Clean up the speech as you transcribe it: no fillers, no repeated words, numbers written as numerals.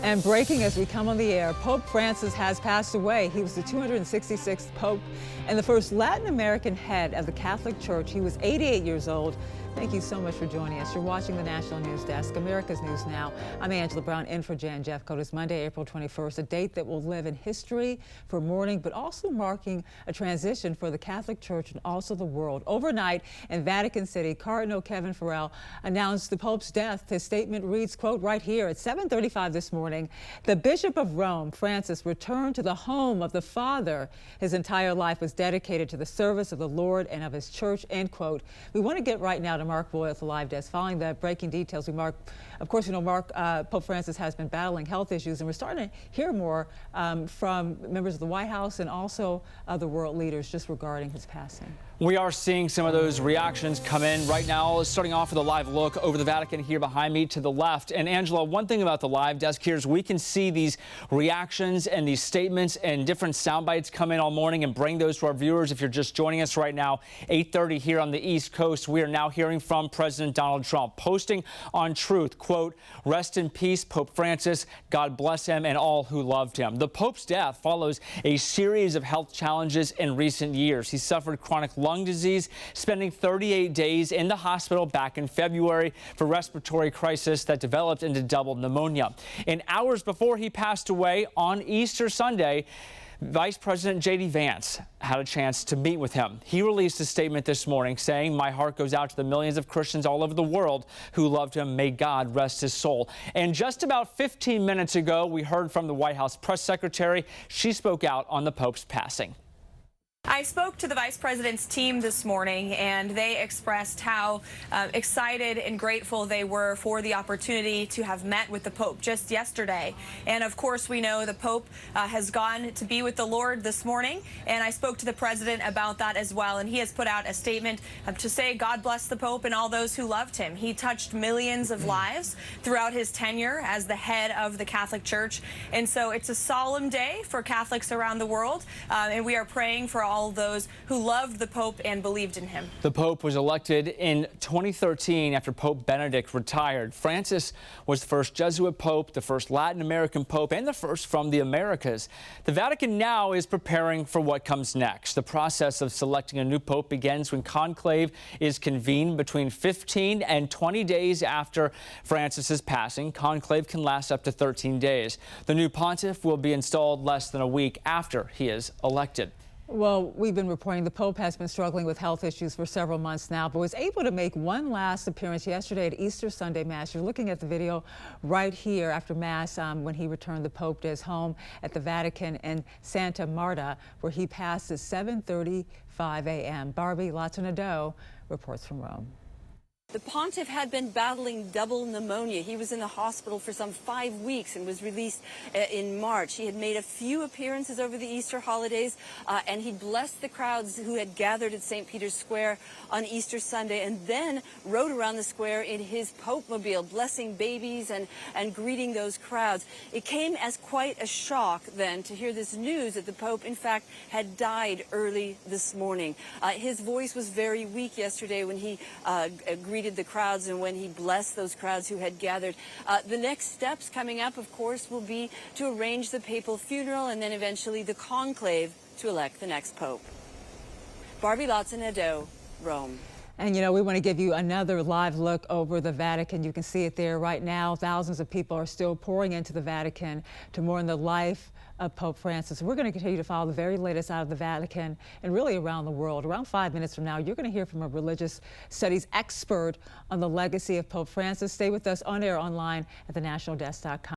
And breaking as we come on the air, Pope Francis has passed away. He was the 266th Pope and the first Latin American head of the Catholic Church. He was 88 years old. Thank you so much for joining us. You're watching the National News Desk, America's News Now. I'm Angela Brown, in for Jan Jeffcoat. It's Monday, April 21st, a date that will live in history for mourning, but also marking a transition for the Catholic Church and also the world. Overnight in Vatican City, Cardinal Kevin Farrell announced the Pope's death. His statement reads, quote, right here at 7:35 this morning, the Bishop of Rome, Francis, returned to the home of the Father. His entire life was dedicated to the service of the Lord and of his church, end quote. We want to get right now to Mark Boyle at the live desk. Following the breaking details, of course, Pope Francis has been battling health issues, and we're starting to hear more from members of the White House and also other world leaders just regarding his passing. We are seeing some of those reactions come in right now. Starting off with a live look over the Vatican here behind me to the left. And Angela, one thing about the live desk here is we can see these reactions and these statements and different sound bites come in all morning and bring those to our viewers. If you're just joining us right now, 8:30 here on the East Coast, we are now hearing from President Donald Trump, posting on Truth, quote, rest in peace, Pope Francis, God bless him and all who loved him. The Pope's death follows a series of health challenges in recent years. He suffered chronic lung disease, spending 38 days in the hospital back in February for respiratory crisis that developed into double pneumonia. In hours before he passed away on Easter Sunday, Vice President J.D. Vance had a chance to meet with him. He released a statement this morning saying, my heart goes out to the millions of Christians all over the world who loved him. May God rest his soul. And just about 15 minutes ago, we heard from the White House press secretary. She spoke out on the Pope's passing. I spoke to the Vice President's team this morning, and they expressed how excited and grateful they were for the opportunity to have met with the Pope just yesterday. And of course, we know the Pope has gone to be with the Lord this morning, and I spoke to the President about that as well, and he has put out a statement to say God bless the Pope and all those who loved him. He touched millions of lives throughout his tenure as the head of the Catholic Church, and so it's a solemn day for Catholics around the world, and we are praying for all those who loved the Pope and believed in him. The Pope was elected in 2013 after Pope Benedict retired. Francis was the first Jesuit Pope, the first Latin American Pope, and the first from the Americas. The Vatican now is preparing for what comes next. The process of selecting a new Pope begins when conclave is convened between 15 and 20 days after Francis's passing. Conclave can last up to 13 days. The new pontiff will be installed less than a week after he is elected. Well, we've been reporting the Pope has been struggling with health issues for several months now, but was able to make one last appearance yesterday at Easter Sunday Mass. You're looking at the video right here after Mass when he returned the Pope to his home at the Vatican in Santa Marta, where he passed at 7:35 a.m. Barbie Latinado reports from Rome. The pontiff had been battling double pneumonia. He was in the hospital for some 5 weeks and was released in March. He had made a few appearances over the Easter holidays, and he blessed the crowds who had gathered at St. Peter's Square on Easter Sunday, and then rode around the square in his Pope-mobile, blessing babies and greeting those crowds. It came as quite a shock then to hear this news that the Pope, in fact, had died early this morning. His voice was very weak yesterday when he greeted the crowds and when he blessed those crowds who had gathered. The next steps coming up, of course, will be to arrange the papal funeral and then eventually the conclave to elect the next pope. Barbie Latinado, Rome. And, we want to give you another live look over the Vatican. You can see it there right now. Thousands of people are still pouring into the Vatican to mourn the life of Pope Francis. We're going to continue to follow the very latest out of the Vatican and really around the world. Around 5 minutes from now, you're going to hear from a religious studies expert on the legacy of Pope Francis. Stay with us on air online at thenationaldesk.com.